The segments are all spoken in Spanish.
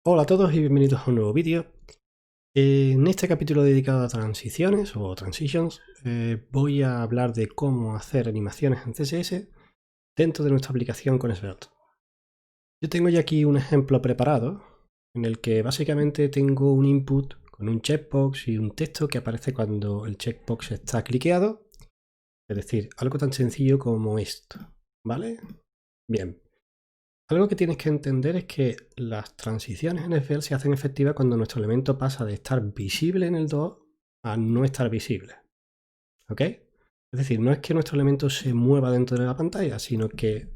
Hola a todos y bienvenidos a un nuevo vídeo. En este capítulo dedicado a transiciones o transitions, voy a hablar de cómo hacer animaciones en CSS dentro de nuestra aplicación con Svelte. Yo tengo ya aquí un ejemplo preparado en el que básicamente tengo un input con un checkbox y un texto que aparece cuando el checkbox está cliqueado. Es decir, algo tan sencillo como esto, ¿vale? Bien. Algo que tienes que entender es que las transiciones en Svelte se hacen efectivas cuando nuestro elemento pasa de estar visible en el 2 a no estar visible. ¿Ok? Es decir, no es que nuestro elemento se mueva dentro de la pantalla, sino que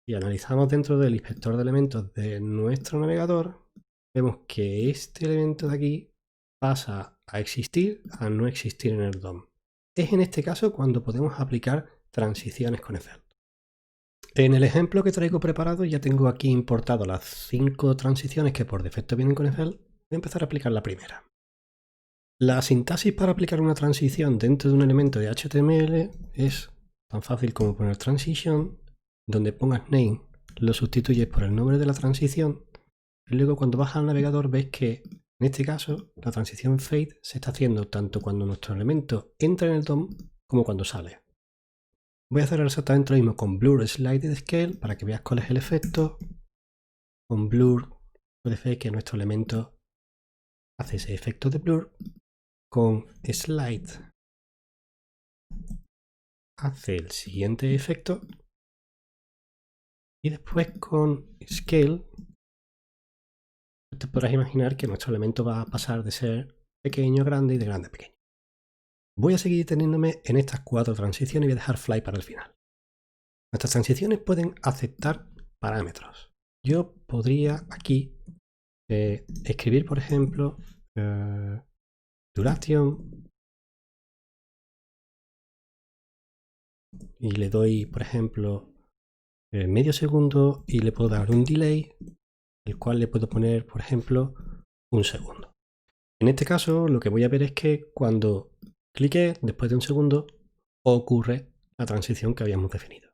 si analizamos dentro del inspector de elementos de nuestro navegador, vemos que este elemento de aquí pasa a existir a no existir en el DOM. Es en este caso cuando podemos aplicar transiciones con Svelte. En el ejemplo que traigo preparado ya tengo aquí importado las 5 transiciones que por defecto vienen con Svelte. Voy a empezar a aplicar la primera. La sintaxis para aplicar una transición dentro de un elemento de HTML es tan fácil como poner transition, donde pongas name lo sustituyes por el nombre de la transición y luego cuando vas al navegador ves que en este caso la transición fade se está haciendo tanto cuando nuestro elemento entra en el DOM como cuando sale. Voy a hacer exactamente lo mismo con Blur Slide Scale para que veas cuál es el efecto. Con Blur puedes ver que nuestro elemento hace ese efecto de blur. Con Slide hace el siguiente efecto. Y después con Scale te podrás imaginar que nuestro elemento va a pasar de ser pequeño a grande y de grande a pequeño. Voy a seguir teniéndome en estas 4 transiciones y voy a dejar Fly para el final. Nuestras transiciones pueden aceptar parámetros. Yo podría aquí escribir, por ejemplo, duration y le doy, por ejemplo, medio segundo y le puedo dar un delay, el cual le puedo poner, por ejemplo, un segundo. En este caso, lo que voy a ver es que cuando clique después de un segundo, ocurre la transición que habíamos definido.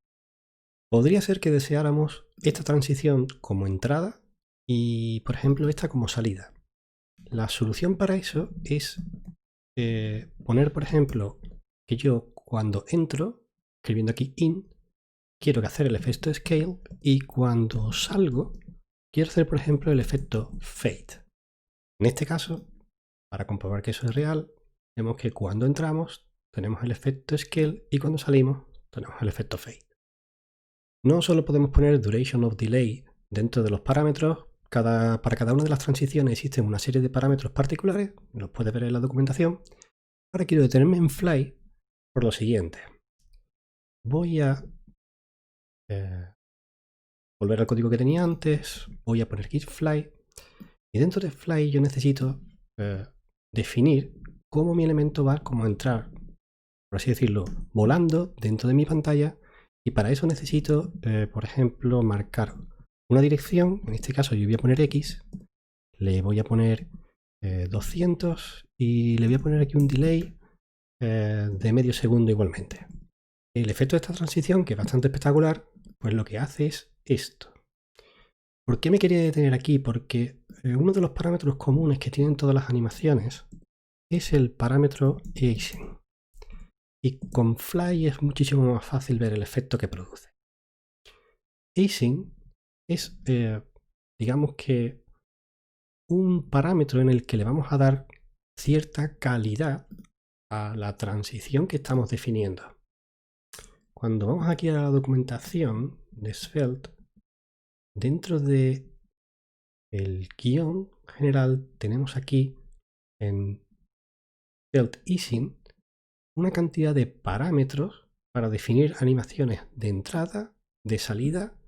Podría ser que deseáramos esta transición como entrada y, por ejemplo, esta como salida. La solución para eso es poner, por ejemplo, que yo cuando entro, escribiendo aquí in, quiero hacer el efecto scale y cuando salgo, quiero hacer, por ejemplo, el efecto fade. En este caso, para comprobar que eso es real, vemos que cuando entramos tenemos el efecto scale y cuando salimos tenemos el efecto fade. No solo podemos poner duration of delay dentro de los parámetros, para cada una de las transiciones existen una serie de parámetros particulares, los puedes ver en la documentación. Ahora quiero detenerme en Fly por lo siguiente. Voy a volver al código que tenía antes, voy a poner git Fly y dentro de Fly yo necesito definir cómo mi elemento va como a entrar, por así decirlo, volando dentro de mi pantalla y para eso necesito, por ejemplo, marcar una dirección, en este caso yo voy a poner X, le voy a poner 200 y le voy a poner aquí un delay de medio segundo igualmente. El efecto de esta transición, que es bastante espectacular, pues lo que hace es esto. ¿Por qué me quería detener aquí? Porque uno de los parámetros comunes que tienen todas las animaciones es el parámetro Async. Y con Fly es muchísimo más fácil ver el efecto que produce. Async es, digamos que, un parámetro en el que le vamos a dar cierta calidad a la transición que estamos definiendo. Cuando vamos aquí a la documentación de Svelte, dentro de el guión general tenemos aquí en Svelte Async una cantidad de parámetros para definir animaciones de entrada, de salida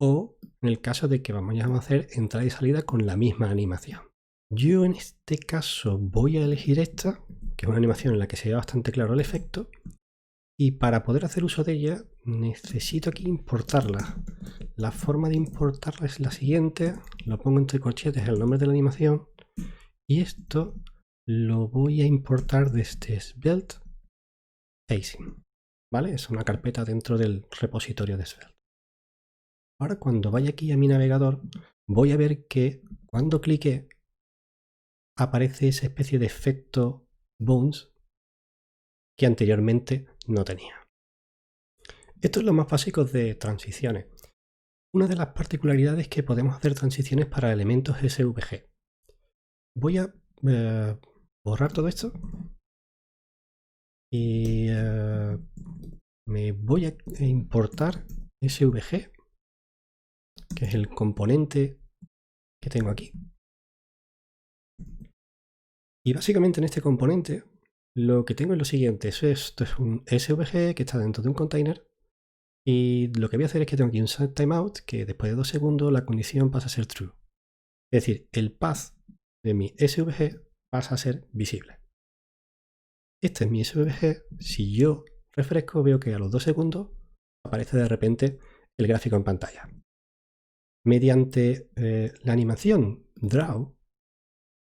o en el caso de que vamos a hacer entrada y salida con la misma animación. Yo en este caso voy a elegir esta, que es una animación en la que se ve bastante claro el efecto, y para poder hacer uso de ella necesito aquí importarla. La forma de importarla es la siguiente, lo pongo entre corchetes el nombre de la animación y esto lo voy a importar desde Svelte Async, ¿vale? Es una carpeta dentro del repositorio de Svelte. Ahora cuando vaya aquí a mi navegador voy a ver que cuando clique aparece esa especie de efecto bounce que anteriormente no tenía. Esto es lo más básico de transiciones. Una de las particularidades es que podemos hacer transiciones para elementos SVG. Voy a borrar todo esto y me voy a importar SVG, que es el componente que tengo aquí. Y básicamente en este componente lo que tengo es lo siguiente. Esto es un SVG que está dentro de un container. Y lo que voy a hacer es que tengo aquí un set timeout que después de 2 segundos la condición pasa a ser true. Es decir, el path de mi SVG pasa a ser visible. Este es mi SVG. Si yo refresco, veo que a los 2 segundos aparece de repente el gráfico en pantalla. Mediante la animación Draw,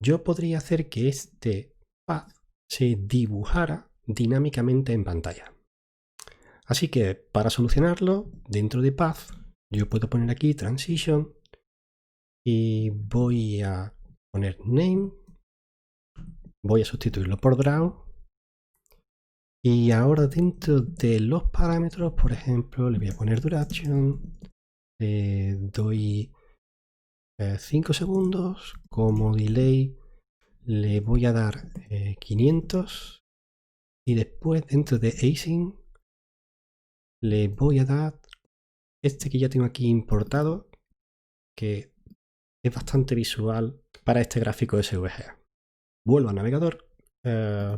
yo podría hacer que este path se dibujara dinámicamente en pantalla. Así que para solucionarlo, dentro de Path, yo puedo poner aquí Transition y voy a poner Name, voy a sustituirlo por Draw y ahora dentro de los parámetros, por ejemplo, le voy a poner Duration, doy 5 segundos, como delay le voy a dar 500 y después dentro de Async le voy a dar este que ya tengo aquí importado, que es bastante visual para este gráfico SVG. Vuelvo al navegador,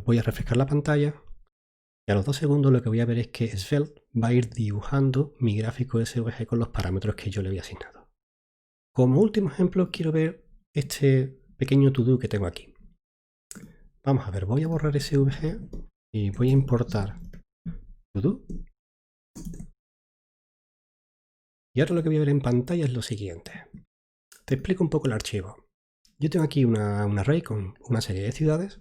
voy a refrescar la pantalla y a los 2 segundos lo que voy a ver es que Svelte va a ir dibujando mi gráfico SVG con los parámetros que yo le había asignado. Como último ejemplo quiero ver este pequeño to-do que tengo aquí. Vamos a ver, voy a borrar SVG y voy a importar to-do. Y ahora lo que voy a ver en pantalla es lo siguiente. Te explico un poco el archivo. Yo tengo aquí un array con una serie de ciudades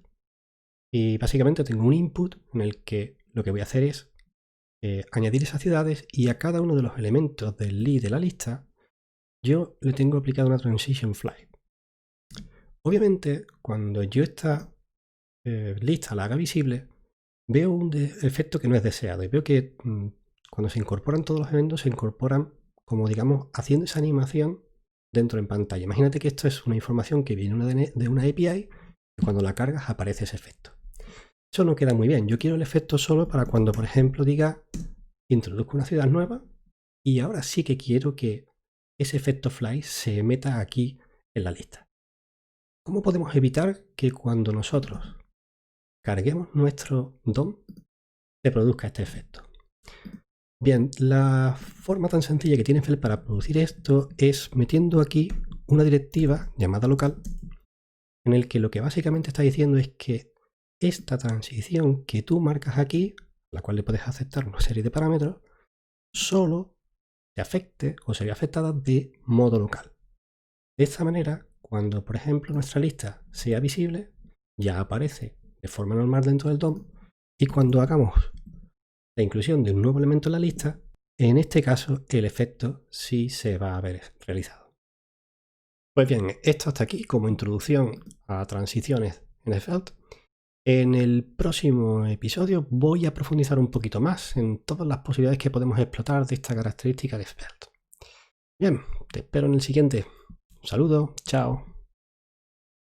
y básicamente tengo un input en el que lo que voy a hacer es añadir esas ciudades y a cada uno de los elementos del lead de la lista yo le tengo aplicado una transition flag. Obviamente cuando yo esta lista la haga visible veo un efecto que no es deseado y veo que cuando se incorporan todos los elementos se incorporan como digamos haciendo esa animación dentro en pantalla. Imagínate que esto es una información que viene de una API y cuando la cargas aparece ese efecto. Eso no queda muy bien. Yo quiero el efecto solo para cuando, por ejemplo, diga introduzco una ciudad nueva y ahora sí que quiero que ese efecto fly se meta aquí en la lista. ¿Cómo podemos evitar que cuando nosotros carguemos nuestro DOM se produzca este efecto? Bien, la forma tan sencilla que tiene Svelte para producir esto es metiendo aquí una directiva llamada local en el que lo que básicamente está diciendo es que esta transición que tú marcas aquí, la cual le puedes aceptar una serie de parámetros, solo se afecte o se ve afectada de modo local. De esta manera, cuando por ejemplo nuestra lista sea visible, ya aparece de forma normal dentro del DOM y cuando hagamos la inclusión de un nuevo elemento en la lista, en este caso el efecto sí se va a ver realizado. Pues bien, esto hasta aquí como introducción a transiciones en Svelte. En el próximo episodio voy a profundizar un poquito más en todas las posibilidades que podemos explotar de esta característica de Svelte. Bien, te espero en el siguiente. Un saludo, chao.